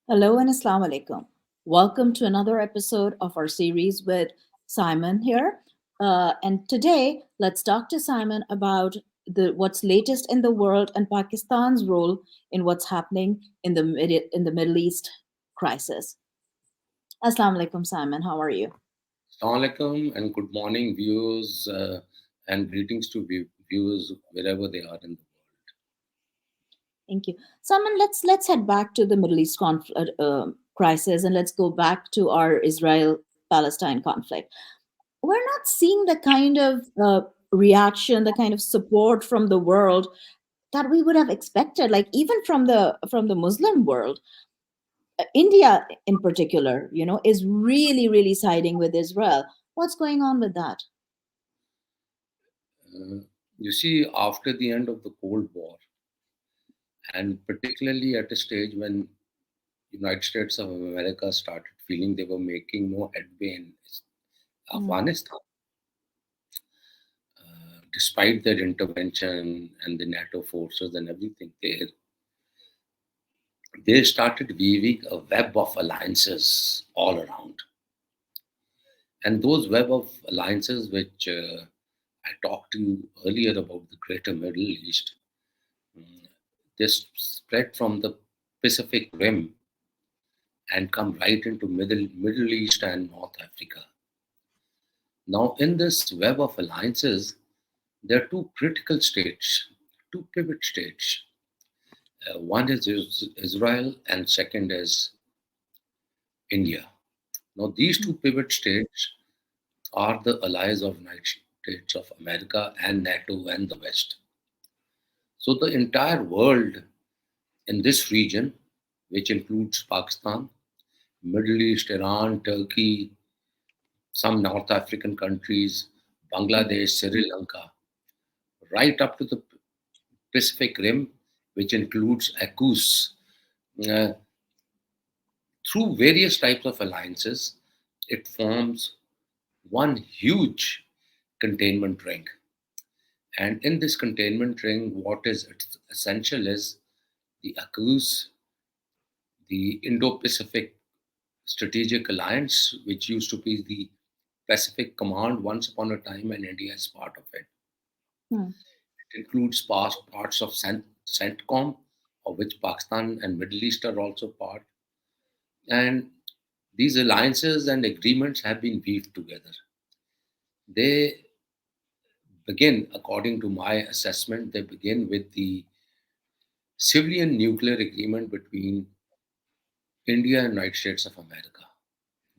Hello and Assalamu alaikum. Welcome to another episode of our series with Simon here. And today, let's talk to Simon about what's latest in the world and Pakistan's role in what's happening in the Middle East crisis. Assalamu alaikum, Simon. How are you? Assalamu alaikum and good morning, viewers, and greetings to viewers wherever they are in the world. Thank you, Simon. Let's head back to the Middle East crisis and let's go back to our Israel-Palestine conflict. We're not seeing the kind of reaction, the kind of support from the world that we would have expected, like even from the Muslim world. India, in particular, is really siding with Israel. What's going on with that? Uh, you see, after the end of the Cold War, and particularly at a stage when United States of America started feeling they were making no headway in Mm, Afghanistan, despite their intervention and the NATO forces and everything there, they started weaving a web of alliances all around. And those web of alliances, which I talked to you earlier about the greater Middle East, mm, they spread from the Pacific Rim and come right into Middle East and North Africa. Now, in this web of alliances, there are two critical states, two pivot states. One is Israel, and second is India. Now, these two pivot states are the allies of United States of America and NATO and the West. So the entire world in this region, which includes Pakistan, Middle East, Iran, Turkey, some North African countries, mm, Bangladesh, Sri Lanka, right up to the Pacific Rim, which includes ACUS, uh, through various types of alliances, it forms one huge containment ring. And in this containment ring, what is essential is the ACUS, the Indo-Pacific Strategic Alliance, which used to be the Pacific Command once upon a time, and India is part of it. mm, It includes past parts of CENTCOM, of which Pakistan and Middle East are also part. And these alliances and agreements have been weaved together. They begin, according to my assessment, they begin with the civilian nuclear agreement between India and United States of America,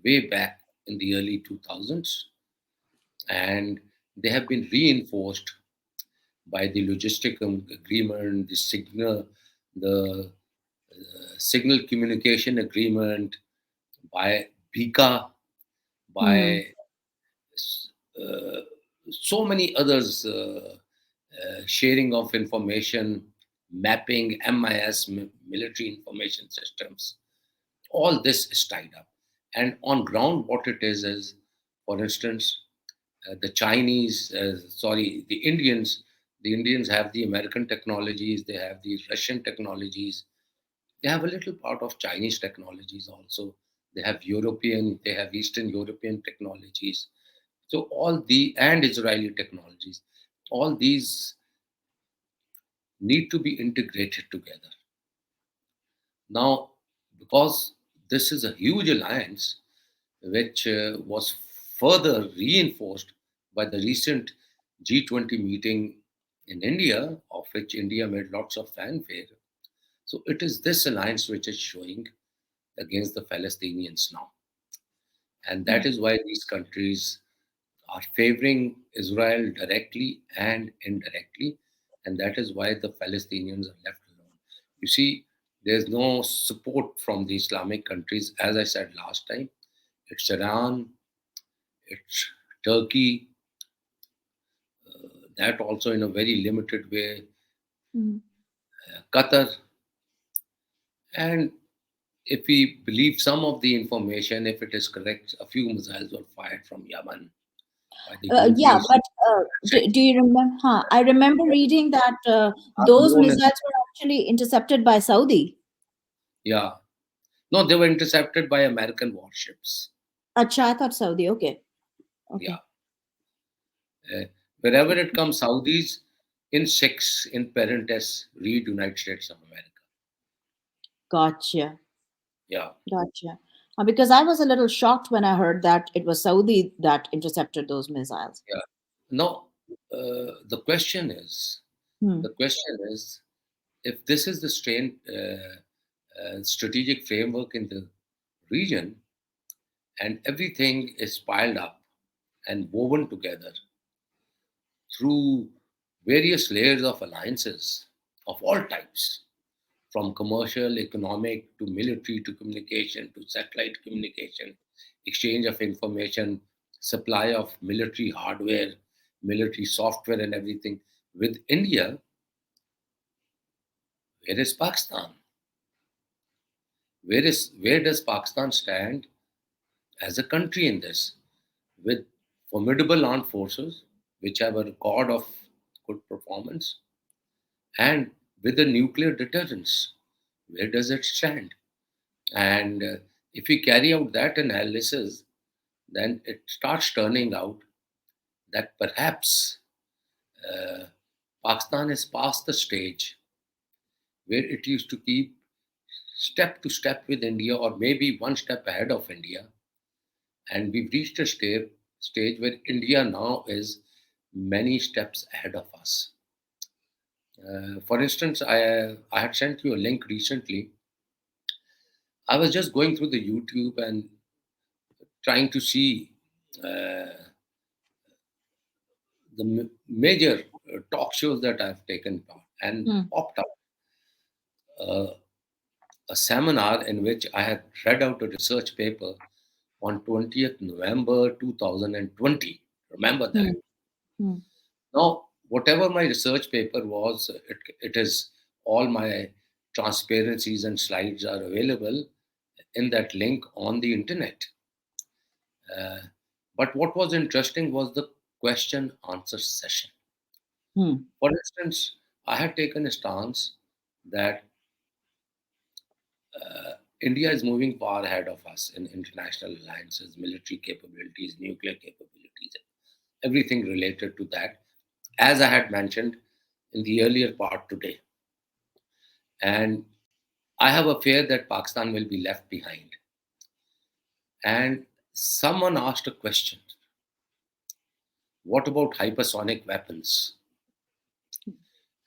way back in the early 2000s, and they have been reinforced by the logistic agreement, the signal communication agreement, by BECCA, mm, by uh, so many others, sharing of information, mapping, MIS, military information systems. All this is tied up. And on ground, what it is, for instance, the Indians have the American technologies, they have the Russian technologies, they have a little part of Chinese technologies also. They have Eastern European technologies. So and Israeli technologies, all these need to be integrated together. Now, because this is a huge alliance, which was further reinforced by the recent G20 meeting in India, of which India made lots of fanfare. So it is this alliance which is showing against the Palestinians now. And that mm. is why these countries are favoring Israel directly and indirectly. And that is why the Palestinians are left alone. You see, there's no support from the Islamic countries, as I said last time. It's Iran, it's Turkey, that also in a very limited way, Mm. Qatar. And if we believe some of the information, if it is correct, a few missiles were fired from Yemen by the Yeah, Houthis. but do you remember? Huh, I remember reading that Are those known missiles as, were actually intercepted by Saudi. yeah, No, they were intercepted by American warships. Acha, I thought Saudi. Okay. Yeah. Okay. Uh, Wherever it comes, Saudis in six in parentes read United States of America. Gotcha. Yeah. Gotcha. Because I was a little shocked when I heard that it was Saudi that intercepted those missiles. Yeah. Now, the question is, Hmm. the question is, if this is the strategic framework in the region, and everything is piled up and woven together through various layers of alliances of all types, from commercial, economic to military to communication to satellite communication, exchange of information, supply of military hardware, military software, and everything. With India, where is Pakistan? Where does Pakistan stand as a country in this? With formidable armed forces, which have a record of good performance, and with the nuclear deterrence, where does it stand? And if we carry out that analysis, then it starts turning out that perhaps uh, Pakistan is past the stage where it used to keep step to step with India, or maybe one step ahead of India. And we've reached a stage where India now is many steps ahead of us. For instance, I had sent you a link recently. I was just going through the YouTube and trying to see uh, the major talk shows that I've taken part, and Hmm. popped up uh, a seminar in which I had read out a research paper on 20th November 2020. Remember that. Hmm. Hmm. Now, whatever my research paper was, it is all my transparencies and slides are available in that link on the internet. Uh, but what was interesting was the question answer session. Hmm. For instance, I had taken a stance that India is moving far ahead of us in international alliances, military capabilities, nuclear capabilities, everything related to that, as I had mentioned in the earlier part today. And I have a fear that Pakistan will be left behind. And someone asked a question: what about hypersonic weapons?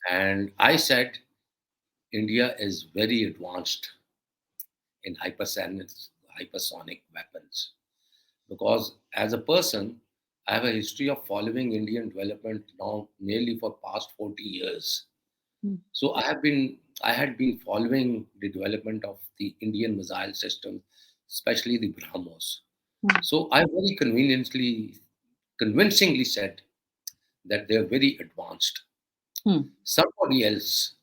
And I said, India is very advanced in hypersonic weapons. Because as a person, I have a history of following Indian development now nearly for past 40 years. Hmm. So I had been following the development of the Indian missile system, especially the BrahMos. Hmm. So I very convincingly said that they're very advanced. Hmm. Somebody else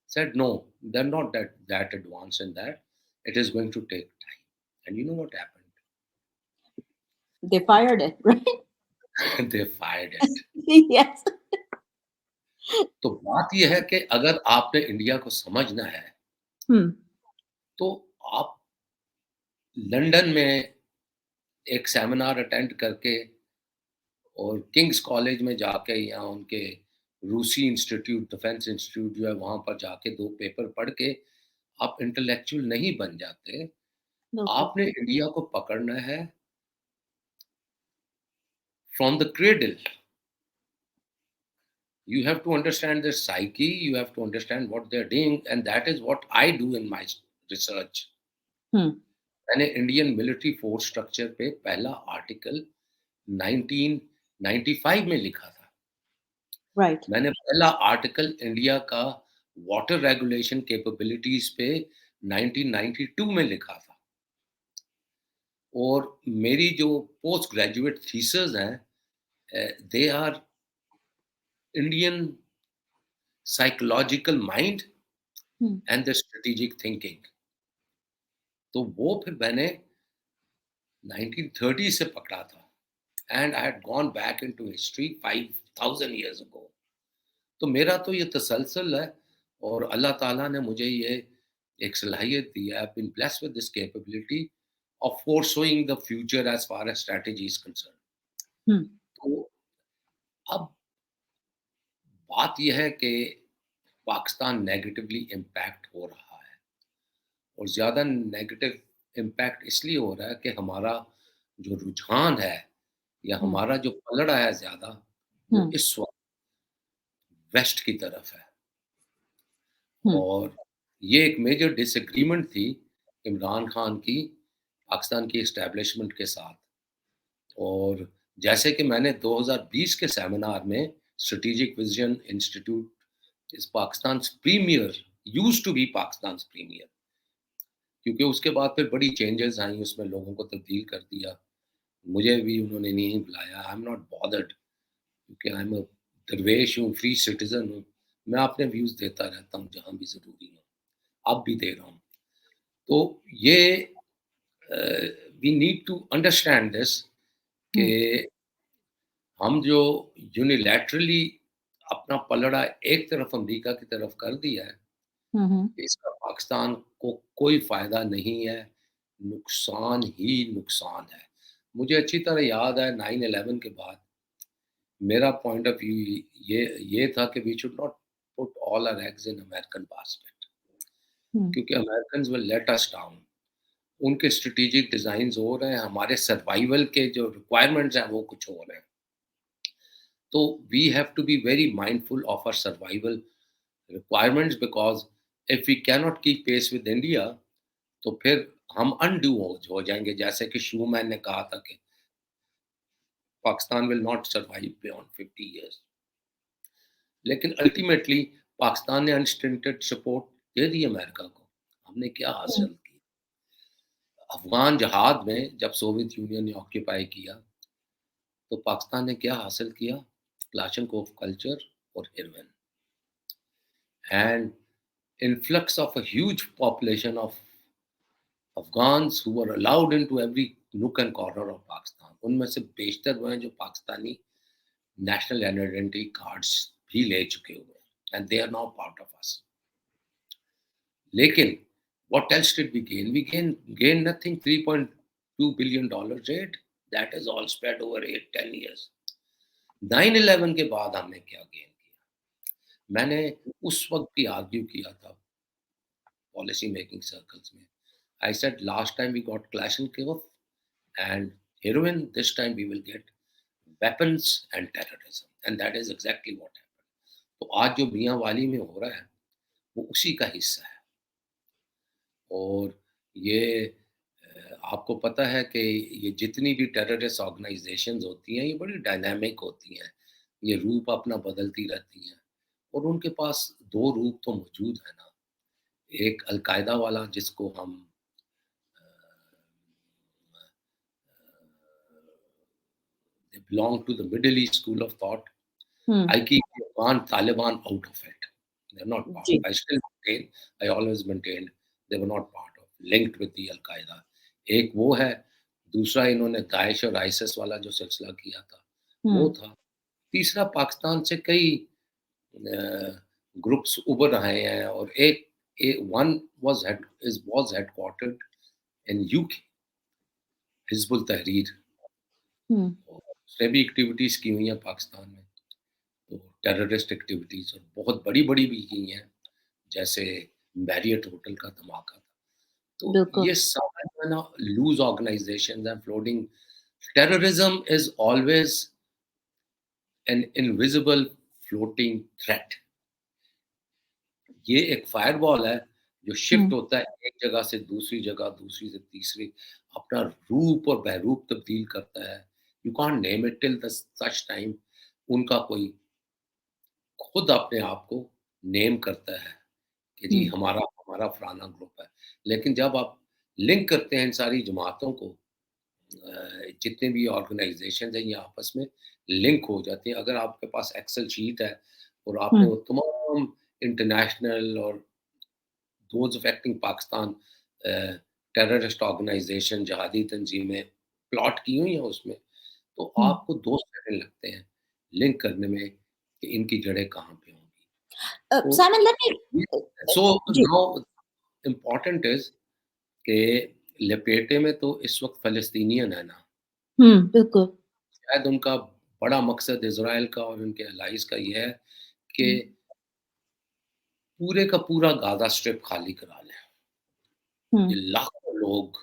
said no, they're not that advanced in that. It is going to take time. And you know what happened? They fired it, right? They fired it. Yes. तो बात यह है कि अगर आपने India को समझना है, Hmm. तो आप लंदन में एक सेमिनार अटेंड करके और किंग्स कॉलेज में जाके या उनके रूसी इंस्टीट्यूट, डिफेंस इंस्टीट्यूट जो है वहाँ पर जाके 2 पेपर पढ़ के आप इंटेलेक्चुअल नहीं बन जाते। Okay. आपने इंडिया को पकड़ना है from the cradle. You have to understand their psyche, you have to understand what they're doing, and that is what I do in my research. Hmm. मैंने इंडियन मिलिट्री फोर्स स्ट्रक्चर पे पहला article 1995 में लिखा था। Right. मैंने पहला article India का water regulation capabilities पे 1992 में लिखा था। और मेरी जो पोस्ट ग्रेजुएट थीसिस हैं, they are Indian psychological mind Hmm. And the strategic thinking. तो वो फिर मैंने 1930 से पकड़ा था, and I had gone back into history 5000 years ago. तो मेरा तो ये तसलसल है, और अल्लाह ताला ने मुझे ये एक सलाहियत दी है, I have been blessed with this capability of foreshowing the future as far as strategy is concerned. Hmm. तो अब बात ये है कि पाकिस्तान नेगेटिवली इम्पैक्ट हो रहा है, और ज़्यादा नेगेटिव इम्पैक्ट इसलिए हो रहा है कि हमारा जो रुझान है या Hmm. हमारा जो पलड़ा है ज़्यादा, वो Hmm. इस वक़्त वेस्ट की तरफ है। Hmm. और ये एक मेजर डिसएग्रीमेंट थी इमरान खान की पाकिस्तान की एस्टेब्लिशमेंट के साथ। और जैसे कि मैंने 2020 के सेमिनार में Strategic Vision Institute is Pakistan's premier, used to be Pakistan's premier, क्योंकि उसके बाद फिर बड़ी चेंजेस आई, उसमें लोगों को तब्दील कर दिया। मुझे भी उन्होंने नहीं बुलाया, आई एम नॉट बॉदर्ड, क्योंकि आई एम अ दरवेश हूँ, फ्री सिटीज़न हूँ। मैं अपने व्यूज़ देता रहता हूँ जहाँ भी ज़रूरी हो, अब भी दे रहा हूँ। तो ये we need to understand this कि Hmm. हम जो यूनिलैटरली अपना पलड़ा एक तरफ अमेरिका की तरफ कर दिया है, Hmm. इसका पाकिस्तान को कोई फ़ायदा नहीं है, नुकसान ही नुकसान है। मुझे अच्छी तरह याद है 9/11 के बाद मेरा पॉइंट ऑफ व्यू ये था कि we should not put all our eggs in American basket, Hmm. क्योंकि Americans will let us down. उनके स्ट्रेटेजिक डिज़ाइन्स हो रहे हैं, हमारे सर्वाइवल के जो रिक्वायरमेंट्स हैं वो कुछ और हैं। तो we have to be very mindful of our survival requirements, because if we cannot keep pace with India, तो फिर हम अनडू हो जाएँगे। जैसे कि शूमैन ने कहा था कि Pakistan will not survive beyond 50 years. लेकिन अल्टीमेटली पाकिस्तान ने अनस्टिंटेड सपोर्ट दे दी अमेरिका को। हमने क्या Hmm. हासिल किया? अफ़गान जहाद में जब सोवियत यूनियन ने ऑक्यूपाई किया, तो पाकिस्तान ने क्या हासिल किया? क्लाशनकोव कल्चर और heroin, and influx of a huge population of Afghans who were allowed into every nook and corner of Pakistan. उनमें से बेशतर वो हैं जो पाकिस्तानी नेशनल आइडेंटिटी कार्ड्स भी ले चुके हुए हैं, and they are now part of us. लेकिन what else did we gain? We gain nothing. $3.2 billion aid, that is all spread over 8-10 years. 9/11 के बाद हमने क्या गेन किया? मैंने उस वक्त भी आर्ग्यू किया था पॉलिसी मेकिंग सर्कल्स में। I said last time we got Kalashnikov and heroin, this time we will get weapons and terrorism, and that is exactly what happened. तो आज जो मियाँ वाली में हो रहा है वो उसी का हिस्सा है। और ये आपको पता है कि ये जितनी भी टेररिस्ट ऑर्गेनाइजेशंस होती हैं ये बड़ी डायनामिक होती हैं, ये रूप अपना बदलती रहती हैं, और उनके पास दो रूप तो मौजूद है ना। एक अलकायदा वाला जिसको हम they belong to the Middle East school of thought. Hmm. I keep the Afghan Taliban out of it. They're not part. Ji. I still maintain, I always maintained they were not part of, linked with the Al-Qaeda. एक वो है, दूसरा इन्होंने Daesh और ISS वाला जो सिलसिला किया था, वो Hmm. था। तीसरा पाकिस्तान से कई ग्रुप्स उभर रहे हैं, और एक one was headquartered in UK, Hizbul तहरीर, Hmm. और उसने भी एक्टिविटीज़ की हुई हैं पाकिस्तान में। तो टेररिस्ट एक्टिविटीज़ और बहुत बड़ी-बड़ी भी की हैं, जैसे मैरियट होटल का धमाका था। तो बिल्कुल. ये सारा जो है ना loose organisations and floating terrorism is always an invisible floating threat. ये एक फायरवॉल है जो शिफ्ट Hmm. होता है एक जगह से दूसरी जगह, दूसरी से तीसरी, अपना रूप और बहरूप तब्दील करता है। You can't name it till the such time उनका कोई खुद अपने आप को नेम करता है कि जी Hmm. हमारा हमारा फलाना ग्रुप है। लेकिन जब आप लिंक करते हैं इन सारी जमातों को, जितने भी ऑर्गेनाइज़ेशंस हैं ये आपस में लिंक हो जाते हैं। अगर आपके पास एक्सेल शीट है और आपने Hmm. वो तमाम इंटरनेशनल और those affecting Pakistan terrorist organisation, जिहादी तंजीमें प्लॉट की हुई हैं उसमें, तो Hmm. आपको 2 सेकंड लगते हैं लिंक करने में कि इनकी जड़ें कहाँ पे होंगी। तो Simon, let me. ये uh, सो जी. नाउ इम्पोर्टेंट इज़ कि लपेटे में तो इस वक़्त फ़लस्तीनियन है ना। बिल्कुल। शायद उनका बड़ा मकसद इज़राइल का और उनके एलाइज़ का ये है कि हुँ, पूरे का पूरा गाज़ा स्ट्रिप खाली करा लें। हुँ, ये लाखों लोग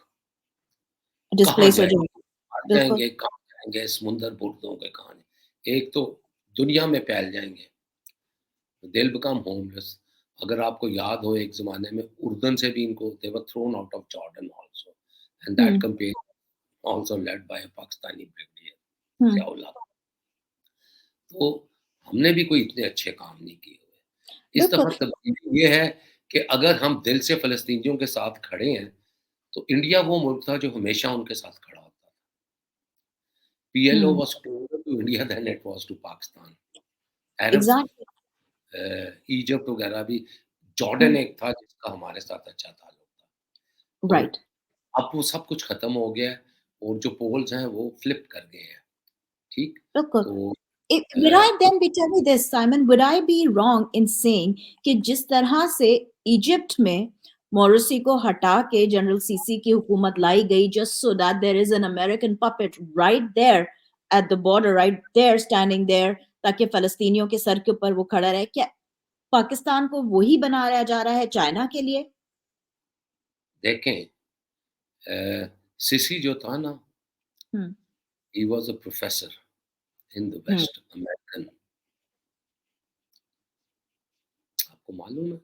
कहाँ डिस्प्लेस हो जाएँगे? जाएँगे। मर बिल्कुल। जाएँगे, कहाँ जाएँगे? समुंदर बुर्द होंगे कहानी। एक तो दुनिया में फैल जाएँगे, दे विल बिकम होमलेस। अगर आपको याद हो एक ज़माने में उर्दन से भी इनको they were thrown out of Jordan also and hmm, that campaign also led by a Pakistani brigadier hmm, Ziaul Haq. तो हमने भी कोई इतने अच्छे काम नहीं किए हुए। इस बिल्कुल। दफ़ा तब्दीली ये है कि अगर हम दिल से फ़लस्तीनियों के साथ खड़े हैं, तो इंडिया वो मुल्क था जो हमेशा उनके साथ खड़ा होता था। PLO hmm, was closer to India than it was to Pakistan. Arabs exactly. Egypt वगैरह भी जॉर्डन हुँ, एक था जिसका हमारे साथ अच्छा ताल्लुक था। तो राइट। अब वो सब कुछ खत्म हो गया है और जो पोल्स हैं वो फ्लिप कर गए हैं, ठीक? बिल्कुल। तो Would a, I then be tell me this, Simon, would I be wrong in saying कि जिस तरह से इजिप्ट में मोरसी को हटा के जनरल सीसी की हुकूमत लाई गई just so that there is an American puppet right there at the border, right there, standing there, ताकि फ़लस्तीनियों के सर के ऊपर वो खड़ा रहे, क्या पाकिस्तान को वही बनाया जा रहा है चाइना के लिए? देखें सिसी जो था ना, hmm, he was a professor in the hmm, west American, आपको मालूम है?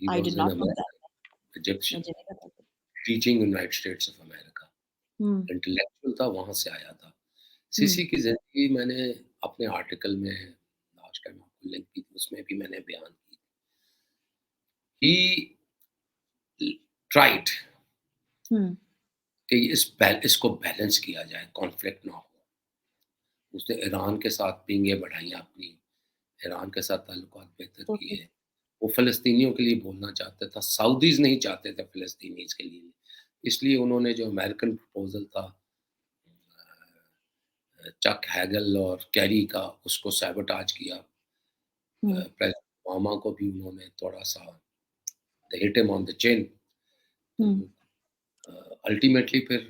He I did was an not know that. American Egyptian मुझे नहीं पता था। Teaching United States of America. Hmm, intellectual था, वहाँ से आया था। हुँ, सीसी की ज़िंदगी मैंने अपने आर्टिकल में लास्ट टाइम आपको लिंक की थी, उसमें भी मैंने बयान की। ही ट्राइड हुँ, कि इसको बैलेंस किया जाए, कॉन्फ्लिक्ट ना हो। उसने ईरान के साथ पींगे बढ़ाई अपनी, ईरान के साथ ताल्लुकात बेहतर ओके। किए। वो फ़लस्तीनियों के लिए बोलना चाहता था, सऊदीज़ नहीं चाहते थे फ़लस्तीनीज़ के लिए। इसलिए उन्होंने जो अमेरिकन प्रपोज़ल था चक हैगल और कैरी का, उसको सैबोटाज किया। हुँ, प्रेज़िडेंट ओबामा को भी उन्होंने थोड़ा-सा they hit him on the chin. तो हुँ, अल्टीमेटली फिर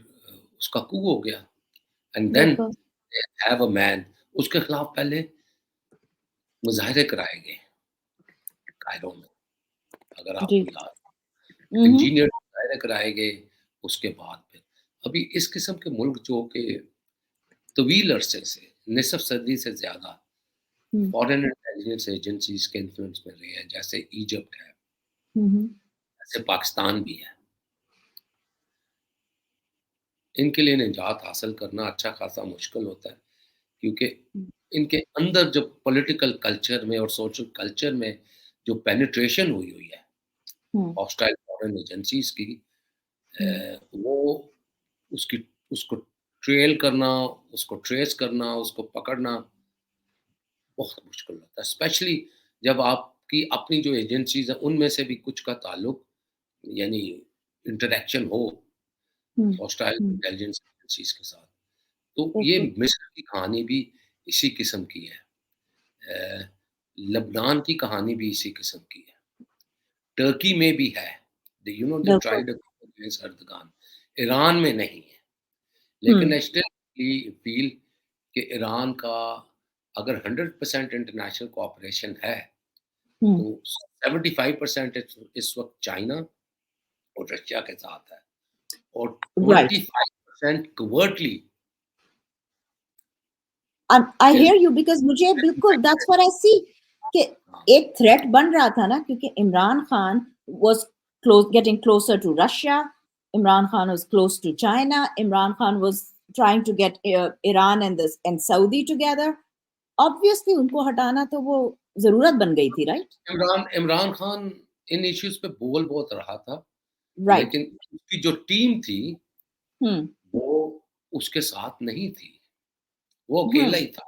उसका कू हो गया एंड देन बिल्कुल। They have a man. उसके खिलाफ पहले मुज़ाहरे कराए गए कायरो में, अगर जी। आपको याद हो। हुँ, हुँ, इंजीनियर मुज़ाहरे कराए गए, उसके बाद फिर अभी इस किस्म के मुल्क जो कि तवील अरसे से, निसफ़ सदी से ज़्यादा हुँ, फॉरेन इंटेलिजेंस एजेंसीज़ के इन्फ्लुएंस में रहे हैं, जैसे इजिप्ट है, हुँ, हुँ, जैसे पाकिस्तान भी है। इनके लिए निजात हासिल करना अच्छा खासा मुश्किल होता है, क्योंकि हुँ, इनके अंदर जो पॉलिटिकल कल्चर में और सोशल कल्चर में जो पेनिट्रेशन हुई हुई है, हुँ, हॉस्टाइल फॉरेन एजेंसीज़ की, हुँ, वो उसकी उसको ट्रेल करना, उसको ट्रेस करना, उसको पकड़ना बहुत मुश्किल होता है। स्पेशली जब आपकी अपनी जो एजेंसीज़ हैं, उनमें से भी कुछ का ताल्लुक यानी इंटरैक्शन हो हुँ, हॉस्टाइल हुँ, इंटेलिजेंस एजेंसीज़ के साथ। तो ये बिल्कुल। मिस्र की कहानी भी इसी किस्म की है। अ, लबनान की कहानी भी इसी किस्म की है। टर्की में भी है। दे यू नो दे बिल्कुल। Tried against अर्दगान। ईरान में नहीं है। लेकिन हुँ, आई स्टिल फील कि ईरान का अगर 100% इंटरनेशनल कोऑपरेशन है, हुँ, तो 75% इस वक़्त चाइना और रशिया के साथ है और right. 25% covertly I is here you because मुझे बिल्कुल दैट्स व्हाट आई सी कि हाँ, एक थ्रेट बन रहा था ना क्योंकि Imran Khan was getting closer to Russia. Imran Khan was close to China. Imran Khan was trying to get Iran and this and Saudi together. Obviously उनको हटाना तो वो ज़रूरत बन गई थी, राइट? इमरान इमरान खान इन इश्यूज़ पे बोल बहुत रहा था, राइट। लेकिन उसकी जो टीम थी, हुँ, वो उसके साथ नहीं थी, वो हुँ। अकेला ही था।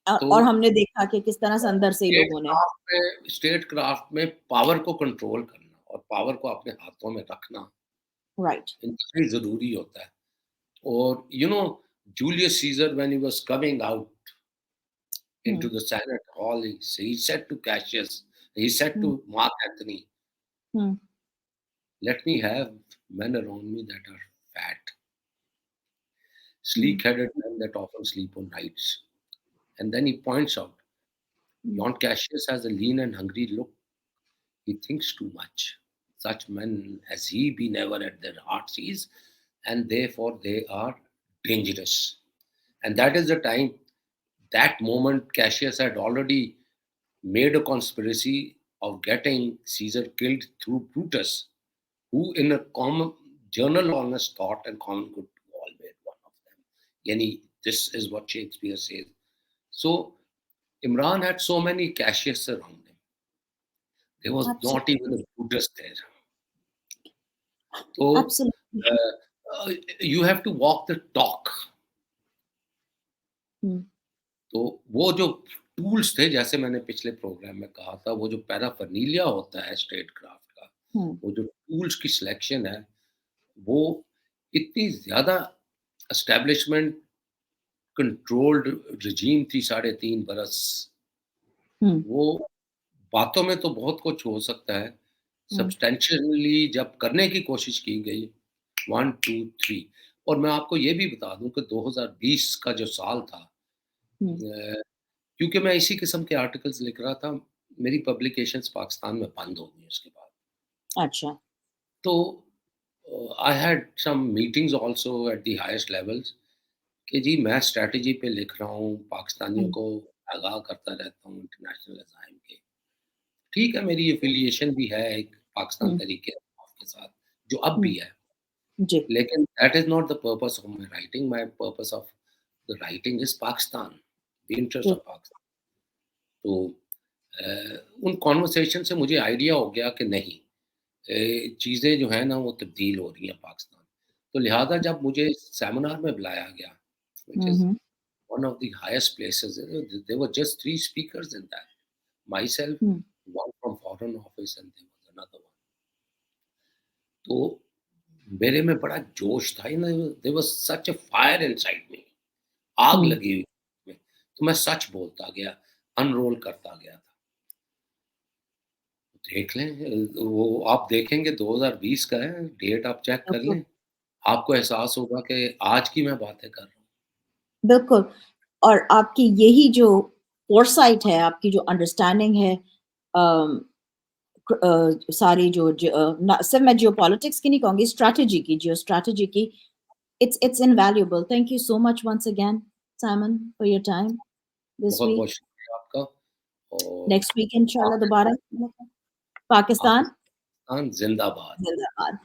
तो और हमने देखा कि किस तरह से अंदर से ही लोगों ने स्टेट क्राफ्ट में पावर को कंट्रोल करना और पावर को अपने हाथों में रखना राइट। इंतहाई ज़रूरी होता है। और Julius Caesar when he was coming out hmm, into the Senate hall, he said to Cassius, He said Hmm. to Mark Anthony, Hmm. let me have men around me that are fat, Hmm. sleek headed men that often sleep on nights. And then he points out, Hmm. John Cassius has a lean and hungry look. He thinks too much. Such men as he be never at their heart's ease, and therefore they are dangerous. And that is the time, that moment, Cassius had already made a conspiracy of getting Caesar killed through Brutus, who in a common journal honest thought and common good to all made one of them. Yani, this is what Shakespeare says. So Imran had so many Cassius around him. There was not even Absolutely. a Brutus there. So Absolutely. you have to walk the talk. Hmm. तो वो जो tools थे, जैसे मैंने पिछले programme में कहा था, वो जो पैराफर्नीलिया होता है स्टेट क्राफ्ट का, Hmm. वो जो टूल्स की सिलेक्शन है, वो इतनी ज़्यादा एस्टेब्लिशमेंट कंट्रोल्ड रिजीम थी 3.5 बरस। Hmm. वो बातों में तो बहुत कुछ हो सकता है, Hmm. सब्सटेंशियली जब करने की कोशिश की गई 1, 2, 3। और मैं आपको ये भी बता दूँ कि 2020 का जो साल था, Hmm. क्योंकि मैं इसी किस्म के आर्टिकल्स लिख रहा था, मेरी पब्लिकेशंस पाकिस्तान में बंद हो गई उसके बाद। अच्छा। तो I had some meetings also at the highest levels कि जी मैं स्ट्रैटेजी पे लिख रहा हूँ, पाकिस्तानियों Hmm. को आगाह करता रहता हूँ इंटरनेशनल अज़ाइम के। ठीक है, मेरी एफ़िलिएशन भी है एक पाकिस्तान Hmm. तहरीक-ए-इंसाफ के साथ, जो अब Hmm. भी है। जी। लेकिन that is not the purpose of my purpose of the writing is Pakistan, the interest ठीक। ऑफ पाकिस्तान। तो उन कॉन्वर्सेशन से मुझे आइडिया हो गया कि नहीं, चीज़ें जो हैं ना वो तब्दील हो रही हैं पाकिस्तान। तो लिहाज़ा जब मुझे सेमिनार में बुलाया गया, which is Mhm. one of the highest places, there were just 3 speakers in that. Myself, Hmm. one from Foreign Office, and there was another one. तो मेरे में बड़ा जोश था, there was such a fire inside me, आग Hmm. लगी हुई में। तो मैं सच बोलता गया, अनरोल करता गया था। देख लें, वो आप देखेंगे 2020 का है, डेट आप चेक कर बिल्कुल। लें, आपको एहसास होगा कि आज की मैं बातें कर रहा हूँ। बिल्कुल। और आपकी यही जो फ़ोरसाइट है, आपकी जो अंडरस्टैंडिंग है, अम, सारी जो ना सिर्फ़ मैं जियोपॉलिटिक्स की नहीं कहूँगी, स्ट्रैटेजी की, जियो स्ट्रैटेजी की, it's invaluable. Thank you so much once again, Simon, for your time this week. बहुत-बहुत शुक्रिया आपका और Next week इंशाल्लाह पाक दोबारा पाकिस्तान पाकिस्तान ज़िंदाबाद। ज़िंदाबाद।